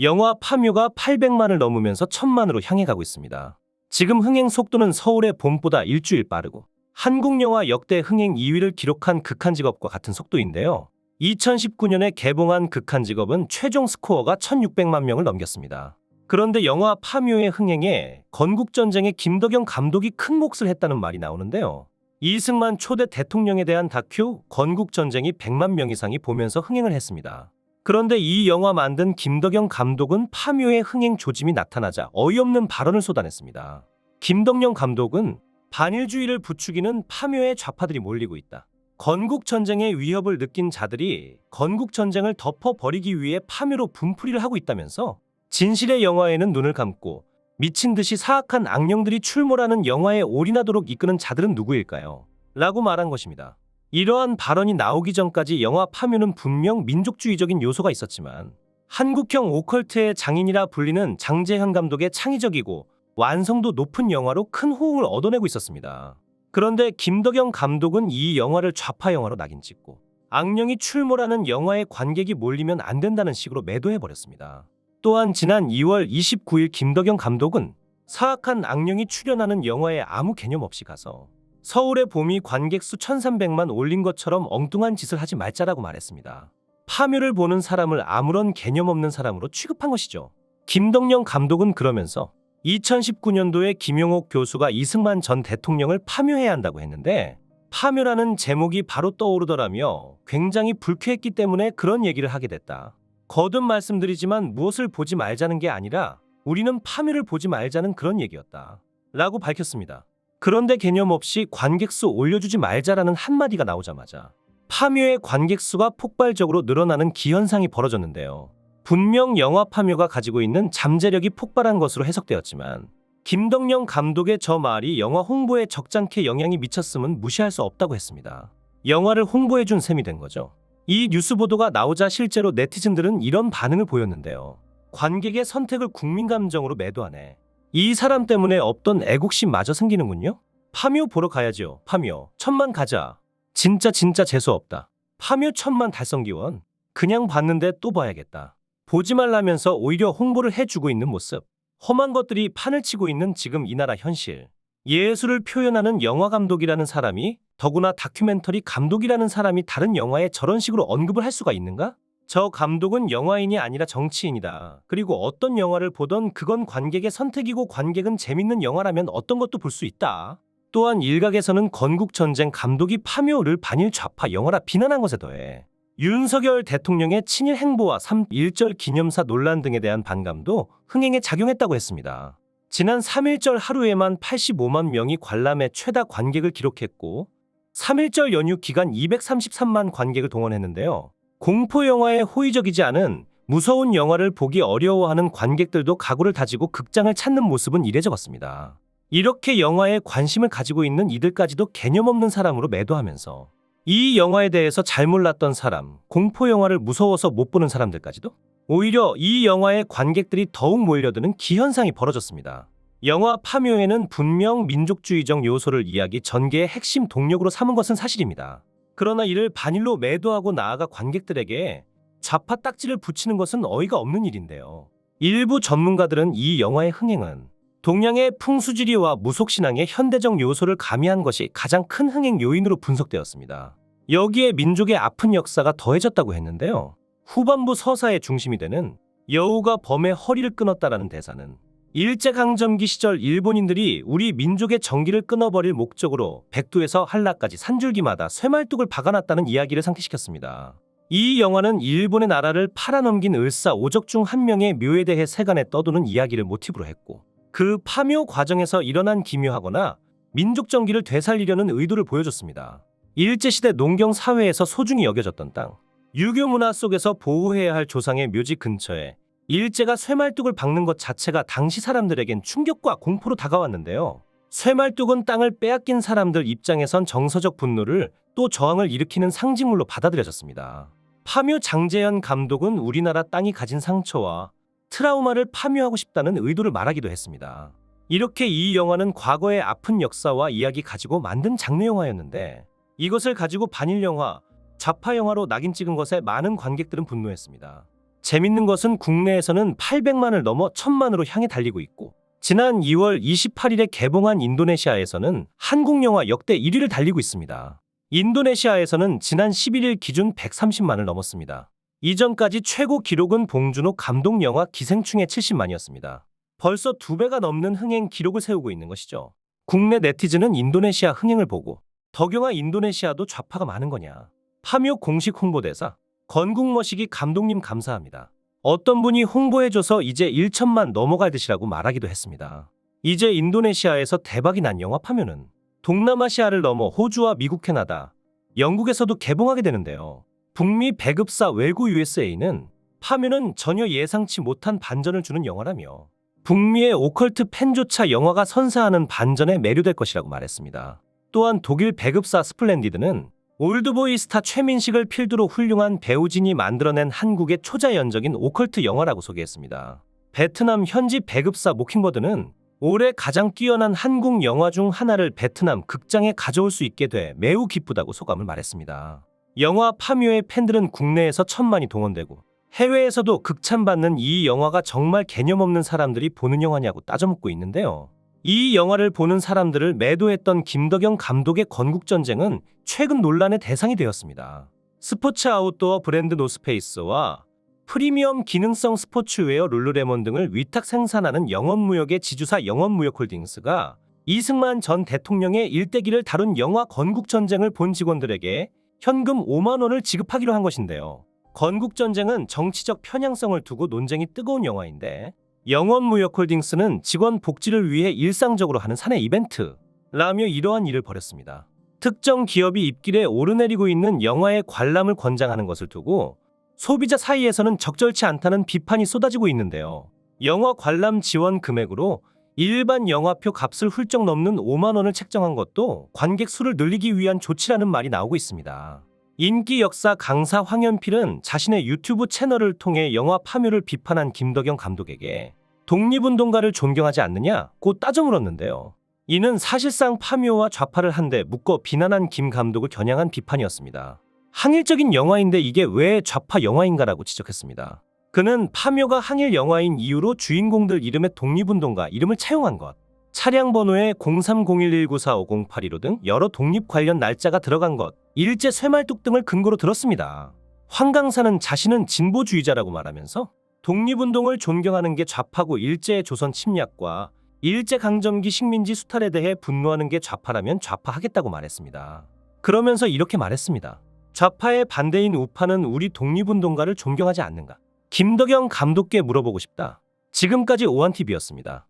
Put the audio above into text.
영화 파묘가 800만을 넘으면서 1000만으로 향해 가고 있습니다. 지금 흥행 속도는 서울의 봄보다 일주일 빠르고 한국 영화 역대 흥행 2위를 기록한 극한직업과 같은 속도인데요. 2019년에 개봉한 극한직업은 최종 스코어가 1600만 명을 넘겼습니다. 그런데 영화 파묘의 흥행에 건국전쟁의 김덕영 감독이 큰 몫을 했다는 말이 나오는데요. 이승만 초대 대통령에 대한 다큐 건국전쟁이 100만 명 이상이 보면서 흥행을 했습니다. 그런데 이 영화 만든 김덕영 감독은 파묘의 흥행 조짐이 나타나자 어이없는 발언을 쏟아냈습니다. 김덕영 감독은 반일주의를 부추기는 파묘의 좌파들이 몰리고 있다. 건국전쟁의 위협을 느낀 자들이 건국전쟁을 덮어버리기 위해 파묘로 분풀이를 하고 있다면서 진실의 영화에는 눈을 감고 미친 듯이 사악한 악령들이 출몰하는 영화에 올인하도록 이끄는 자들은 누구일까요? 라고 말한 것입니다. 이러한 발언이 나오기 전까지 영화 파묘는 분명 민족주의적인 요소가 있었지만 한국형 오컬트의 장인이라 불리는 장재현 감독의 창의적이고 완성도 높은 영화로 큰 호응을 얻어내고 있었습니다. 그런데 김덕영 감독은 이 영화를 좌파 영화로 낙인 찍고 악령이 출몰하는 영화에 관객이 몰리면 안 된다는 식으로 매도해버렸습니다. 또한 지난 2월 29일 김덕영 감독은 사악한 악령이 출연하는 영화에 아무 개념 없이 가서 서울의 봄이 관객 수 1300만 올린 것처럼 엉뚱한 짓을 하지 말자라고 말했습니다. 파묘를 보는 사람을 아무런 개념 없는 사람으로 취급한 것이죠. 김덕영 감독은 그러면서 2019년도에 김용옥 교수가 이승만 전 대통령을 파묘해야 한다고 했는데 파묘라는 제목이 바로 떠오르더라며 굉장히 불쾌했기 때문에 그런 얘기를 하게 됐다. 거듭 말씀드리지만 무엇을 보지 말자는 게 아니라 우리는 파묘를 보지 말자는 그런 얘기였다. 라고 밝혔습니다. 그런데 개념 없이 관객수 올려주지 말자라는 한마디가 나오자마자 파묘의 관객수가 폭발적으로 늘어나는 기현상이 벌어졌는데요. 분명 영화 파묘가 가지고 있는 잠재력이 폭발한 것으로 해석되었지만 김덕영 감독의 저 말이 영화 홍보에 적잖게 영향이 미쳤음은 무시할 수 없다고 했습니다. 영화를 홍보해준 셈이 된 거죠. 이 뉴스 보도가 나오자 실제로 네티즌들은 이런 반응을 보였는데요. 관객의 선택을 국민 감정으로 매도하네. 이 사람 때문에 없던 애국심마저 생기는군요. 파묘 보러 가야죠. 파묘 1000만 가자. 진짜 재수없다. 파묘 1000만 달성 기원. 그냥 봤는데 또 봐야겠다. 보지 말라면서 오히려 홍보를 해주고 있는 모습. 험한 것들이 판을 치고 있는 지금 이 나라 현실. 예술을 표현하는 영화 감독이라는 사람이 더구나 다큐멘터리 감독이라는 사람이 다른 영화에 저런 식으로 언급을 할 수가 있는가? 저 감독은 영화인이 아니라 정치인이다. 그리고 어떤 영화를 보던 그건 관객의 선택이고 관객은 재밌는 영화라면 어떤 것도 볼 수 있다. 또한 일각에서는 건국전쟁 감독이 파묘를 반일 좌파 영화라 비난한 것에 더해 윤석열 대통령의 친일 행보와 3.1절 기념사 논란 등에 대한 반감도 흥행에 작용했다고 했습니다. 지난 3.1절 하루에만 85만 명이 관람해 최다 관객을 기록했고 3.1절 연휴 기간 233만 관객을 동원했는데요. 공포 영화에 호의적이지 않은 무서운 영화를 보기 어려워하는 관객들도 각오를 다지고 극장을 찾는 모습은 이례적었습니다. 이렇게 영화에 관심을 가지고 있는 이들까지도 개념 없는 사람으로 매도하면서 이 영화에 대해서 잘 몰랐던 사람, 공포 영화를 무서워서 못 보는 사람들까지도 오히려 이 영화에 관객들이 더욱 몰려드는 기현상이 벌어졌습니다. 영화 파묘에는 분명 민족주의적 요소를 이야기 전개의 핵심 동력으로 삼은 것은 사실입니다. 그러나 이를 반일로 매도하고 나아가 관객들에게 좌파 딱지를 붙이는 것은 어이가 없는 일인데요. 일부 전문가들은 이 영화의 흥행은 동양의 풍수지리와 무속신앙의 현대적 요소를 가미한 것이 가장 큰 흥행 요인으로 분석되었습니다. 여기에 민족의 아픈 역사가 더해졌다고 했는데요. 후반부 서사의 중심이 되는 여우가 범의 허리를 끊었다라는 대사는 일제강점기 시절 일본인들이 우리 민족의 정기를 끊어버릴 목적으로 백두에서 한라까지 산줄기마다 쇠말뚝을 박아놨다는 이야기를 상기시켰습니다. 이 영화는 일본의 나라를 팔아넘긴 을사 오적 중 한 명의 묘에 대해 세간에 떠도는 이야기를 모티브로 했고 그 파묘 과정에서 일어난 기묘하거나 민족 정기를 되살리려는 의도를 보여줬습니다. 일제시대 농경 사회에서 소중히 여겨졌던 땅, 유교 문화 속에서 보호해야 할 조상의 묘지 근처에 일제가 쇠말뚝을 박는 것 자체가 당시 사람들에겐 충격과 공포로 다가왔는데요. 쇠말뚝은 땅을 빼앗긴 사람들 입장에선 정서적 분노를 또 저항을 일으키는 상징물로 받아들여졌습니다. 파묘 장재현 감독은 우리나라 땅이 가진 상처와 트라우마를 파묘하고 싶다는 의도를 말하기도 했습니다. 이렇게 이 영화는 과거의 아픈 역사와 이야기 가지고 만든 장르 영화였는데 이것을 가지고 반일 영화, 좌파 영화로 낙인 찍은 것에 많은 관객들은 분노했습니다. 재밌는 것은 국내에서는 800만을 넘어 1000만으로 향해 달리고 있고 지난 2월 28일에 개봉한 인도네시아에서는 한국 영화 역대 1위를 달리고 있습니다. 인도네시아에서는 지난 11일 기준 130만을 넘었습니다. 이전까지 최고 기록은 봉준호 감독 영화 기생충의 70만이었습니다. 벌써 2배가 넘는 흥행 기록을 세우고 있는 것이죠. 국내 네티즌은 인도네시아 흥행을 보고 덕영아 인도네시아도 좌파가 많은 거냐. 파묘 공식 홍보대사 건국머시기 감독님 감사합니다. 어떤 분이 홍보해줘서 이제 1천만 넘어갈 듯이라고 말하기도 했습니다. 이제 인도네시아에서 대박이 난 영화 파묘는 동남아시아를 넘어 호주와 미국, 캐나다, 영국에서도 개봉하게 되는데요. 북미 배급사 외구 USA는 파묘는 전혀 예상치 못한 반전을 주는 영화라며 북미의 오컬트 팬조차 영화가 선사하는 반전에 매료될 것이라고 말했습니다. 또한 독일 배급사 스플렌디드는 올드보이 스타 최민식을 필두로 훌륭한 배우진이 만들어낸 한국의 초자연적인 오컬트 영화라고 소개했습니다. 베트남 현지 배급사 모킹버드는 올해 가장 뛰어난 한국 영화 중 하나를 베트남 극장에 가져올 수 있게 돼 매우 기쁘다고 소감을 말했습니다. 영화 파묘의 팬들은 국내에서 1000만이 동원되고 해외에서도 극찬받는 이 영화가 정말 개념 없는 사람들이 보는 영화냐고 따져묻고 있는데요. 이 영화를 보는 사람들을 매도했던 김덕영 감독의 건국전쟁은 최근 논란의 대상이 되었습니다. 스포츠 아웃도어 브랜드 노스페이스와 프리미엄 기능성 스포츠웨어 룰루레몬 등을 위탁 생산하는 영업무역의 지주사 영업무역홀딩스가 이승만 전 대통령의 일대기를 다룬 영화 건국전쟁을 본 직원들에게 현금 5만 원을 지급하기로 한 것인데요. 건국전쟁은 정치적 편향성을 두고 논쟁이 뜨거운 영화인데 영업무역홀딩스는 직원 복지를 위해 일상적으로 하는 사내 이벤트라며 이러한 일을 벌였습니다. 특정 기업이 입길에 오르내리고 있는 영화의 관람을 권장하는 것을 두고 소비자 사이에서는 적절치 않다는 비판이 쏟아지고 있는데요. 영화 관람 지원 금액으로 일반 영화표 값을 훌쩍 넘는 5만 원을 책정한 것도 관객 수를 늘리기 위한 조치라는 말이 나오고 있습니다. 인기 역사 강사 황현필은 자신의 유튜브 채널을 통해 영화 파묘를 비판한 김덕영 감독에게 독립운동가를 존경하지 않느냐고 따져 물었는데요. 이는 사실상 파묘와 좌파를 한데 묶어 비난한 김 감독을 겨냥한 비판이었습니다. 항일적인 영화인데 이게 왜 좌파 영화인가라고 지적했습니다. 그는 파묘가 항일 영화인 이유로 주인공들 이름에 독립운동가 이름을 차용한 것, 차량 번호에 030119450815 등 여러 독립 관련 날짜가 들어간 것, 일제 쇠말뚝 등을 근거로 들었습니다. 황 강사는 자신은 진보주의자라고 말하면서 독립운동을 존경하는 게 좌파고 일제의 조선 침략과 일제강점기 식민지 수탈에 대해 분노하는 게 좌파라면 좌파하겠다고 말했습니다. 그러면서 이렇게 말했습니다. 좌파의 반대인 우파는 우리 독립운동가를 존경하지 않는가? 김덕영 감독께 물어보고 싶다. 지금까지 오한TV였습니다.